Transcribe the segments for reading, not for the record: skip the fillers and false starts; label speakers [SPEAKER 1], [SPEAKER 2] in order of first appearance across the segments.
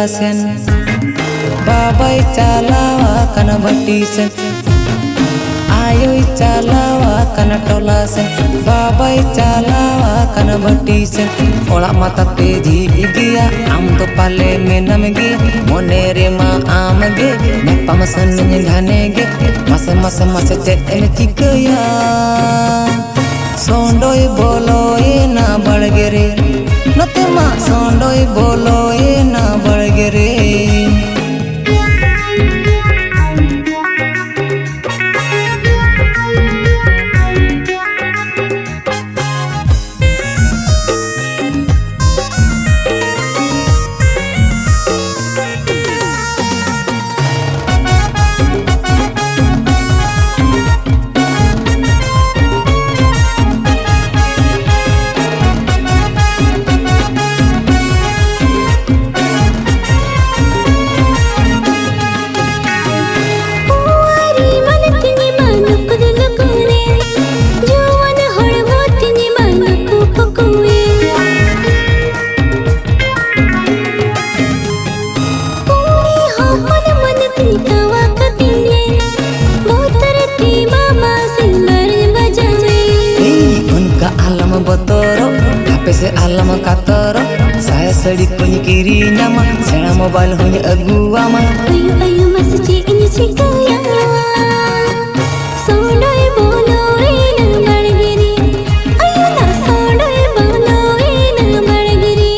[SPEAKER 1] sen babai calawa kana bati sen ayoi calawa kana tola sen babai calawa kana bati sen ola mata pe di giya am to pale menam ge monere ma am ge ne pamasan nyane ge masa masa masa tet en tikaya sondoi boloi na balgere nate ma sondoi boloi na balgere se alam katoro saya sedi punya kiri nama sena mobile punya agu ama
[SPEAKER 2] ayu ayu masih ini cikaya sondoi boloi na balgiri ayu na sondoi boloi na balgiri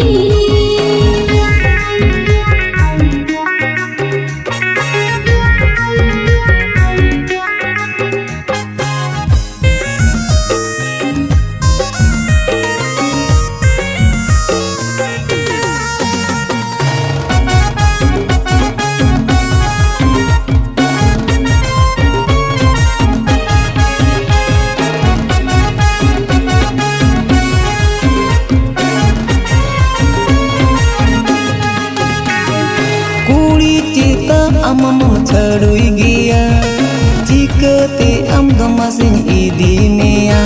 [SPEAKER 1] amam chadui giya jikate am gamasin idimea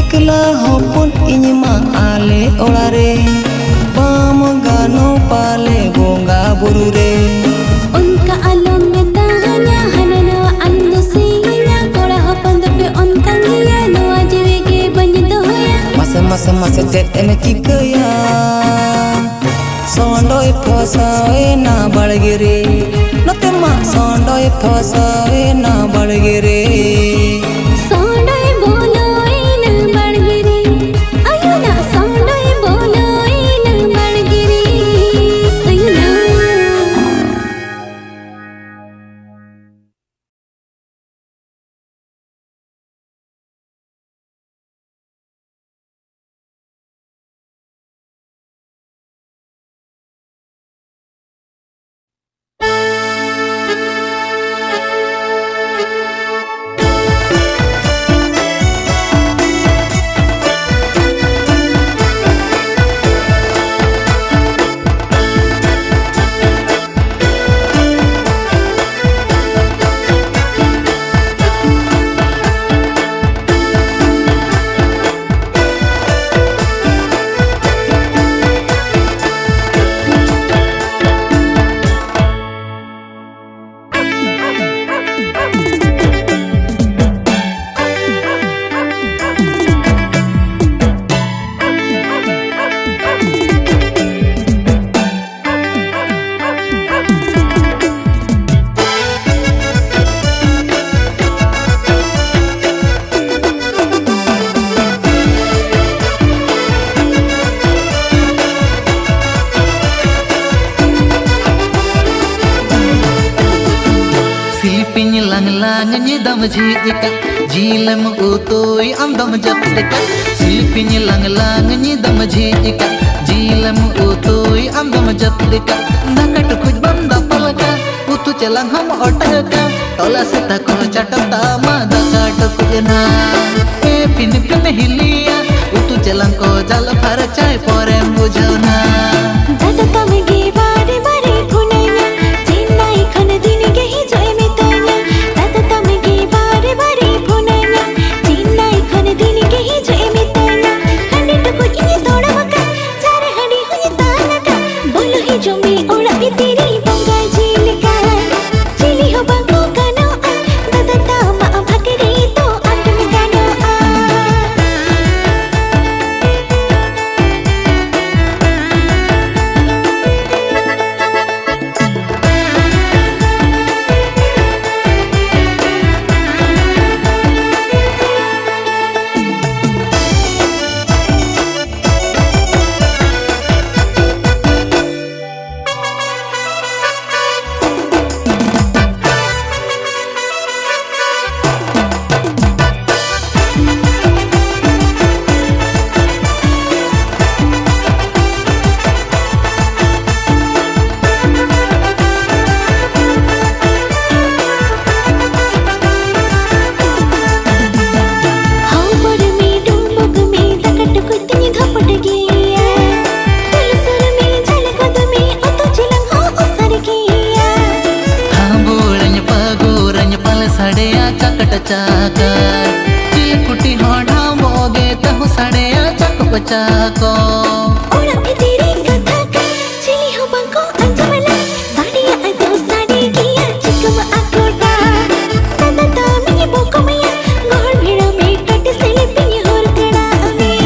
[SPEAKER 1] ekla hopon inyma ale olare pam gano pale bonga burure
[SPEAKER 2] unka alam में ताहnya hanana andu sihnya kola hopon pe unka ngiya no ajwe ke banjdo hoya
[SPEAKER 1] masa masa masa tet en tikaya sondoi phosawe na balgere nate ma sondoi phosawe na balgere
[SPEAKER 2] sondoi boloi na balgere ayu na sondoi boloi na balgere ayu na
[SPEAKER 3] lang dam jika jilam utoi am dam japika silpinya lang dam jika jilam utoi am dam japika nakat kuj banda palka utu chalang ham otaka tola seta ko chatata ma dakat kujna e pin pin hilia utu chalang ko jal phar chai pore bujana
[SPEAKER 2] dada tamge bare bare kunanya chinnai khan din ke hi joy me tanya dada tamge bare bare kunanya chinnai khan din ke hi joy me tanya hande to ko ini thoda
[SPEAKER 3] टचाका चिलकुटी होड़ा मोगे तहु साड़े चक बचाको
[SPEAKER 2] ओड़ा पे तेरी कथा का chilli हो बंको अंजमला साड़िया अदो साड़ी किया चिकम आकोटा तदा तामी बोको मैया गोड़ भेड़ा में कट सेले पिनी होर कड़ा में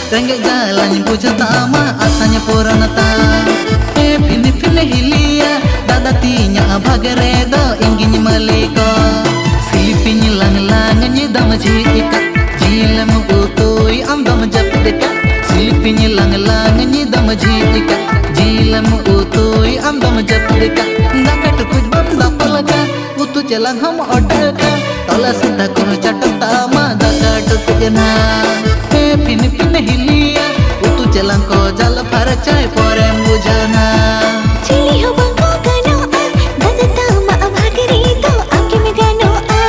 [SPEAKER 3] Rengek jalan puja tama asanya puranata Pini pini hilia dadatinya abhagaredo ingin maliko Silipinya lang-langannya dam jika Jilam utui amdam japdeka Silipinya lang-langannya dam jika Jilam utui amdam japdeka Dakat kuj banda palaka utu jalan ham order ka Tala sita kono chatak tama dakat kujana Pini pini hilia utu jalan ko jal parcay porem bujana
[SPEAKER 2] चिली हो बंको गानो आ ददा तामा अभागरी तो आके में गानो आ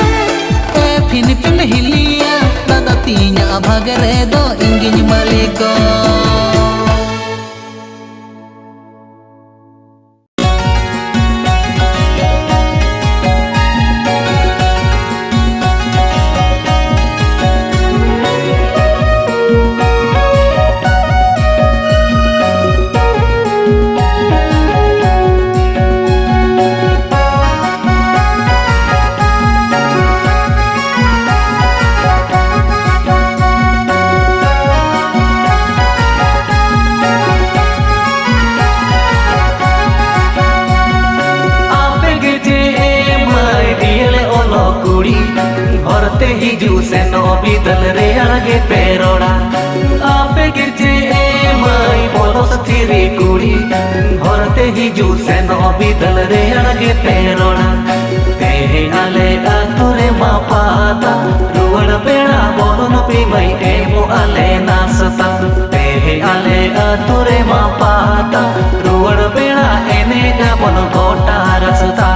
[SPEAKER 3] Pini pini hilia dadatinya abhagaredo ingin maliko Bidal re alage peroda ape girje mai bolo sathiri kuri horte hiju se no bidal re alage peroda tehe ale ature ma pata ruwad beda bolo no pi mai emo ale nasata tehe ale ature ma pata ruwad beda ene ga bolo gota rasata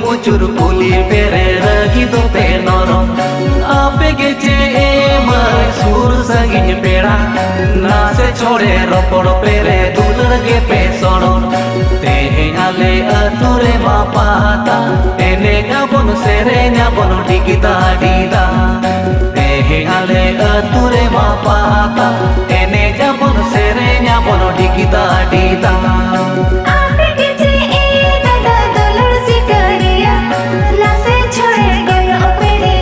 [SPEAKER 3] Mucur puli pere ragi do penorom ape geche mai sur sangin pera na se chode ropor pere dular ge pesoron tehe ale ature ma pata ene ga bon serenya bon digita dida tehe ale ature ma pata ene ga bon serenya bon digita dida
[SPEAKER 2] La se chore goyo opere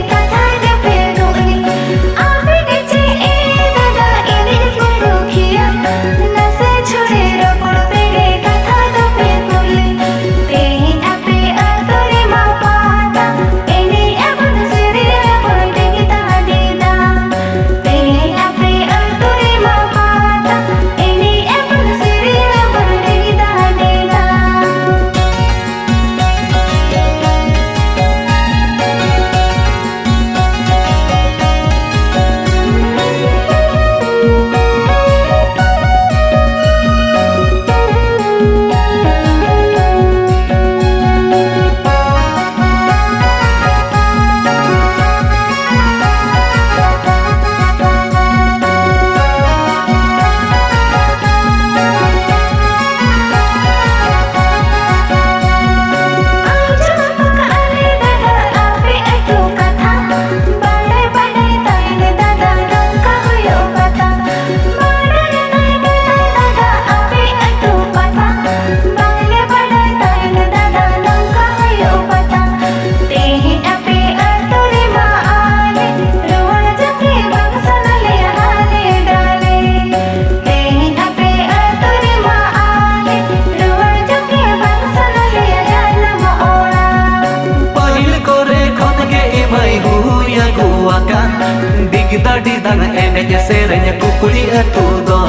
[SPEAKER 4] दाढ़ी दान एनेज सेरेñ कुकुड़ी अतु दो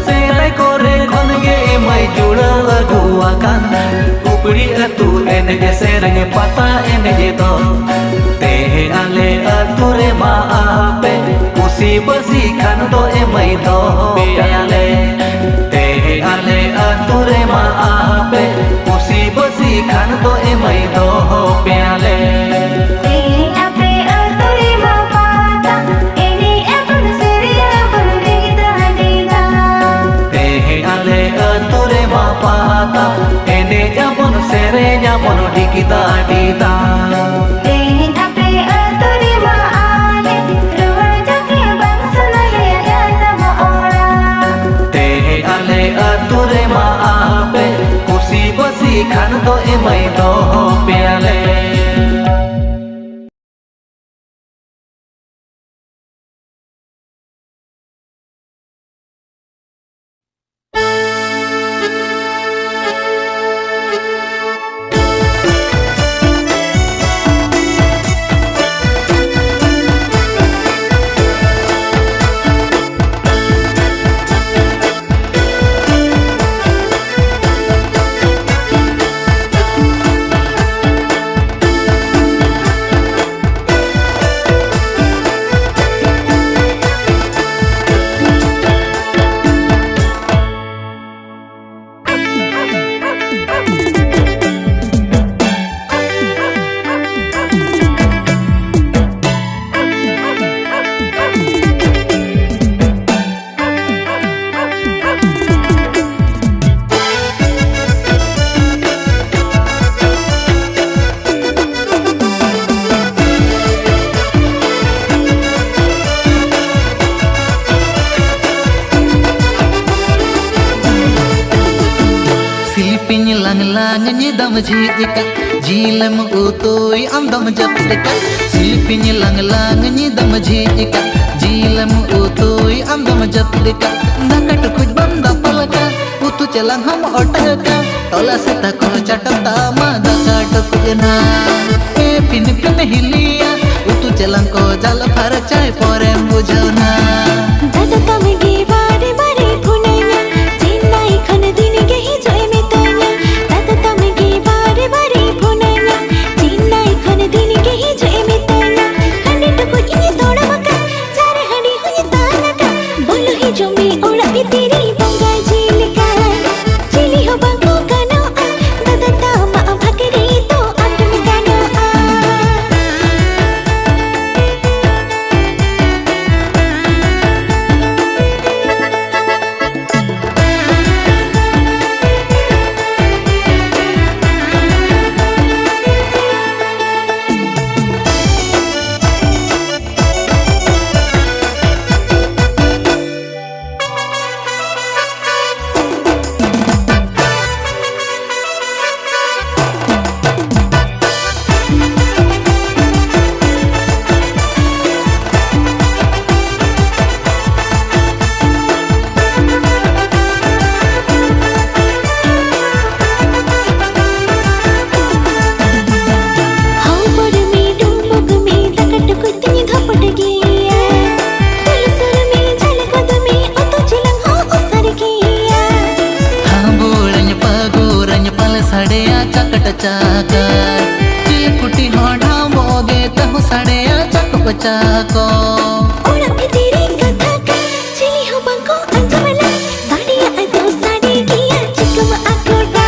[SPEAKER 4] सेराय कोरे खन गे my जुड़ा अगुआ कान कुकुड़ी अतु एनेज सेरेñ पाता एनेज दो ते आले अतु रे मा आपे कुसी बसी खान दो एमय दो पेयाले ते आले अतु रे मा आपे कुसी बसी खान दो एमय दो पेयाले Mono dikita dita
[SPEAKER 2] Tehin ape aturi maale Ruwa jake bangsa naya yata maora
[SPEAKER 4] Tehe ale ature maape Kusi basi khan do emai do peale
[SPEAKER 3] dam jika jilam utoi andam japleka silpinya lang lang ni dam jika jilam utoi andam japleka nakat kuj banda palaka utu chalang ham otaka tola seta ko chatata ma dakat kujna e pin pin hilia utu chalang ko jal phar chai pore bujhauna
[SPEAKER 2] Dada tamge bare bare punanya Jinnai khan din ge hi joy mitanya Dada tamge bare bare punanya Jinnai khan din ge hi joy mitanya Handi to ko ini thoda maka Jare handi huni tanaka Bolo hi jomi ola bitiri banga jilika Jili ho bango kano a Dada tama bhakri to atum kano a
[SPEAKER 3] Cakar Cilputi hoda boge tahu sadaya cak bacako
[SPEAKER 2] Ola pitiri katha ka Chili ho bangko anjamala Sadiya ado sadi kiya chikama akoda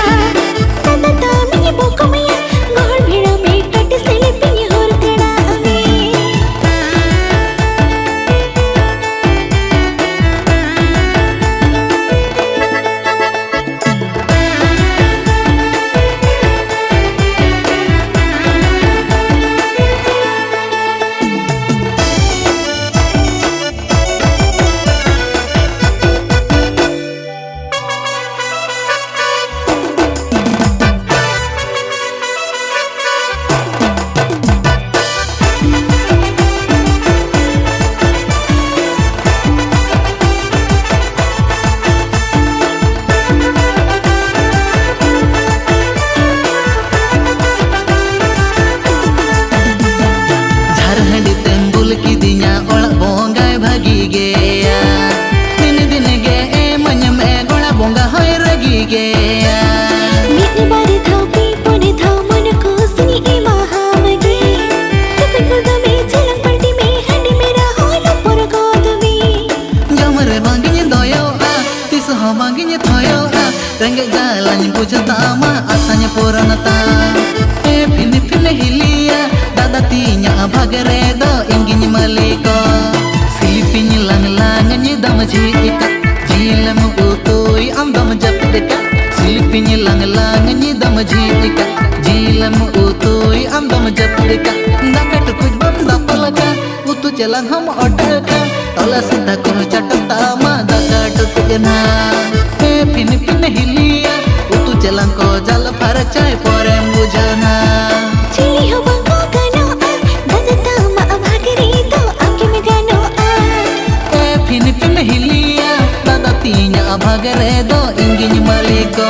[SPEAKER 2] Tata tami boko maya Gohar bhida me kat sele pinye hor kada ame
[SPEAKER 3] Rengge jalan puja tama asanya puranata Pini pini hilia dadatinya abhageredo ingin maliko Silipinya lang-lang nyidam jika Jilam utui andam japdeka Silipinya lang-lang nyidam jika Jilam utui andam japdeka Dakat kuj banda palaka utu jalan ham odeka Tola sita kuno catat tama dakat kujna Pini pini hilia utu jalan ko jal parcay porem bujana
[SPEAKER 2] Chili ho bangko ganoa dadata ma abhagari to aake me ganoa
[SPEAKER 3] Pini pini hilia dadatinya abhageredo ingin maliko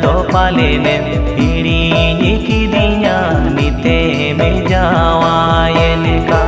[SPEAKER 4] दो पाले ने हिड़ी की दिया नीते में जावायन का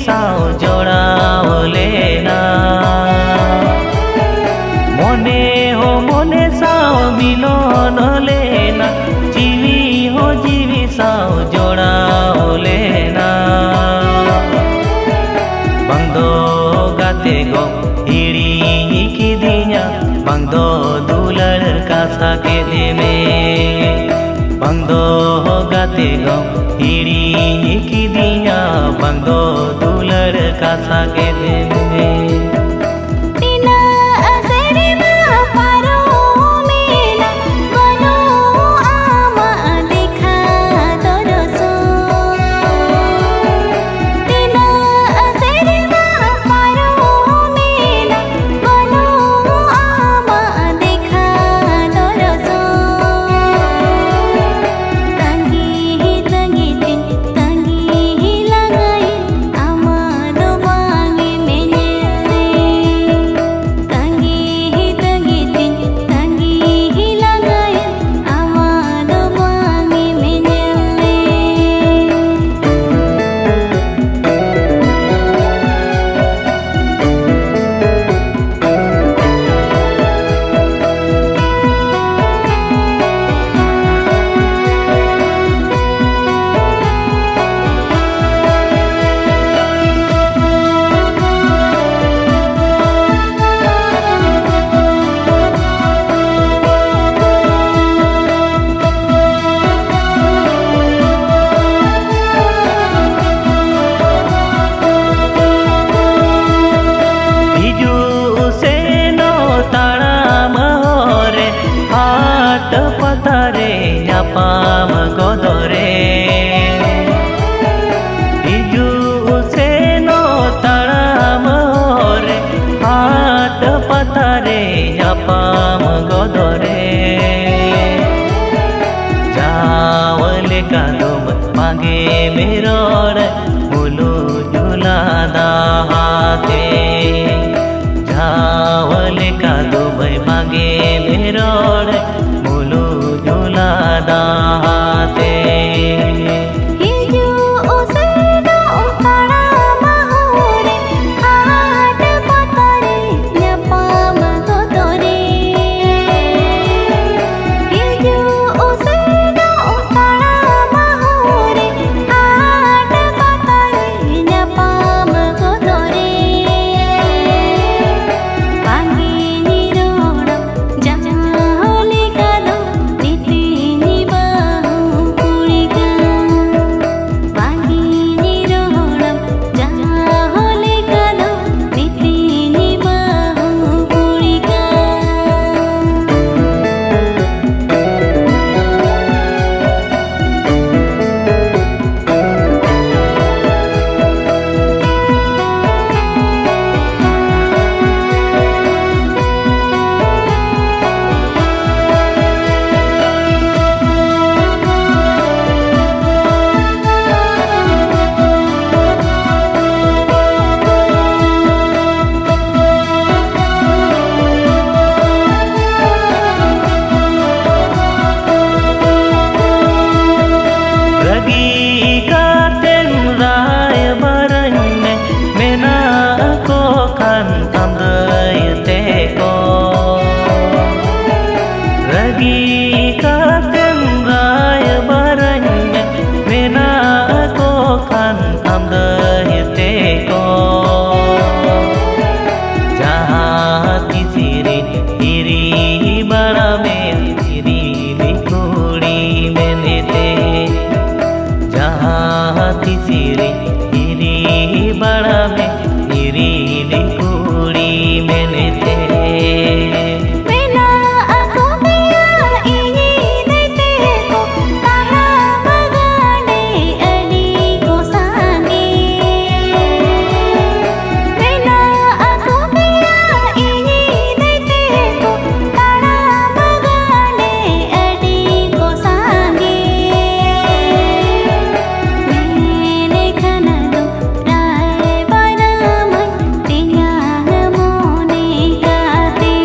[SPEAKER 4] Sao जोड़ाओ लेना मोने Sao मिलन लेना जीवी साओ जोड़ाओ लेना बंदो गाते गो हिड़ी की दिया बंदो दुलर का साके दे में बंदो गाते गो हिड़ी की दिया बंदो दुलर का साके दे में tisiri iri barame iri dikuri menete.
[SPEAKER 2] Bela aku biya ini deteko taha bagane adi ko sange. Bela aku biya ini deteko taha bagane adi ko sange. Mene kanado rai baraman tinyang mone kate.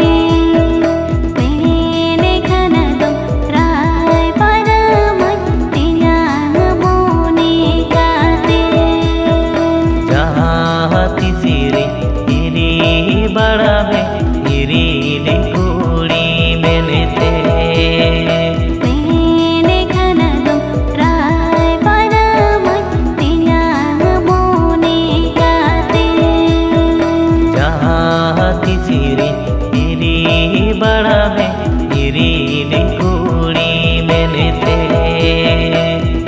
[SPEAKER 2] Mene kanado rai baraman tinyang mone kate.
[SPEAKER 4] Jaha tisiri iri barame iri dikuri menete.
[SPEAKER 2] Mene kanado rai baraman tinyang mone kate.
[SPEAKER 4] Jaha tisiri iri barame iri dikuri menete.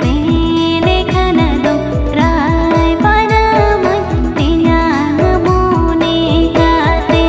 [SPEAKER 2] Mene kanado rai baraman tinyang mone kate.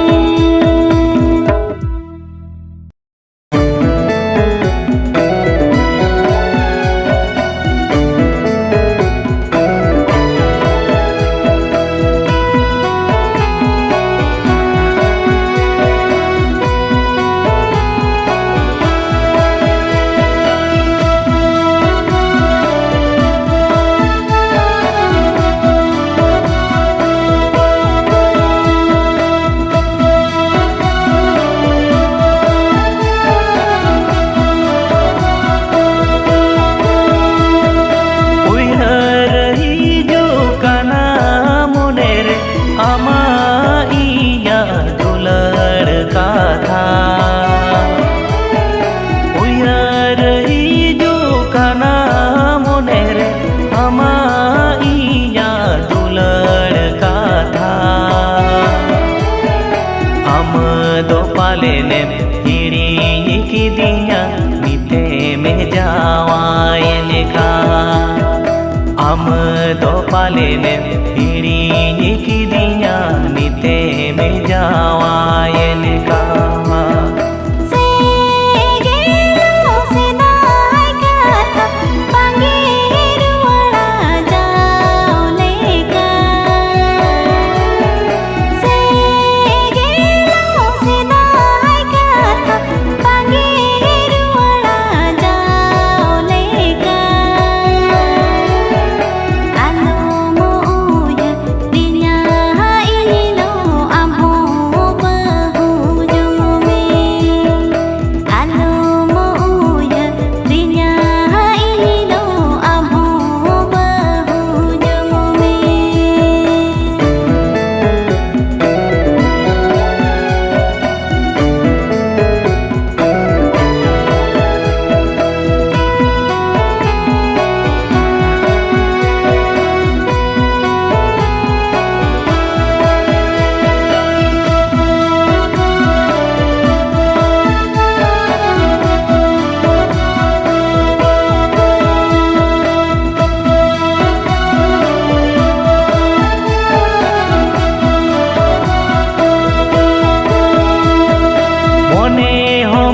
[SPEAKER 4] Uihar hijo kana moner ama iya dular katha. Uihar hijo kana moner ama iya dular katha. Amdo palene hiri kidinya mite me jawayen ka. Amdo palene hiri kidinya mite me jawayen ka.
[SPEAKER 2] Segelo senai kata panggil wala jauh leka. Segelo senai kata panggil wala jauh leka. Alo mo uya dinya ini lo amho bahujung me. Alo mo uya dinya ini lo amho bahujung me.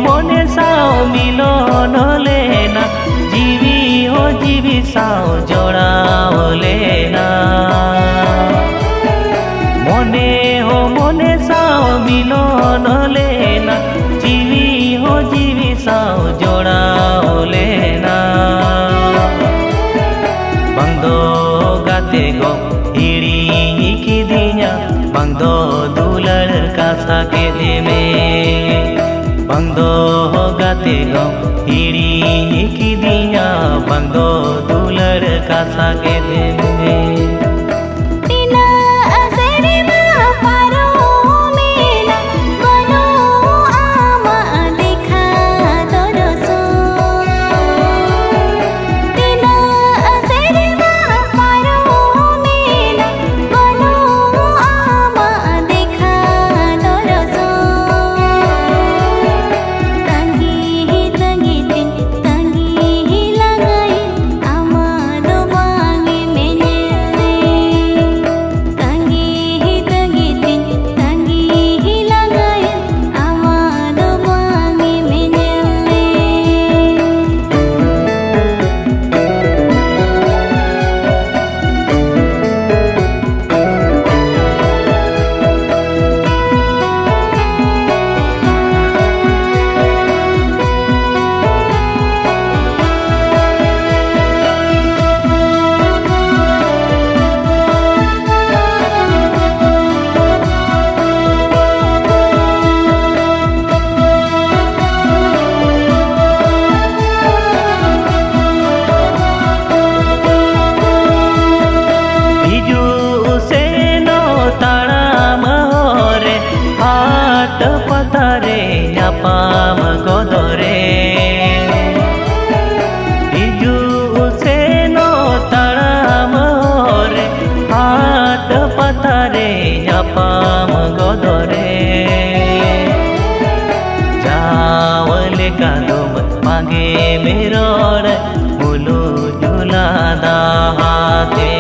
[SPEAKER 4] mone sao milon lena जीवी sao जोड़ाव लेना मने sao मिलन लेना जीवी sao जोड़ाव लेना bangdo gate go hiri kidinya bangdo dular kasa ke deme bangdo gate go hiri kidinya bangdo dular kasa ke deme
[SPEAKER 2] Tina aseri ma paro mela bano ama dekha doroso. Tina aseri ma paro mela bano ama dekha doroso. Tangi tin tangi lagai ama do mangi menye
[SPEAKER 4] patare nyapam godore jawale kadom mage meror mulu julada hate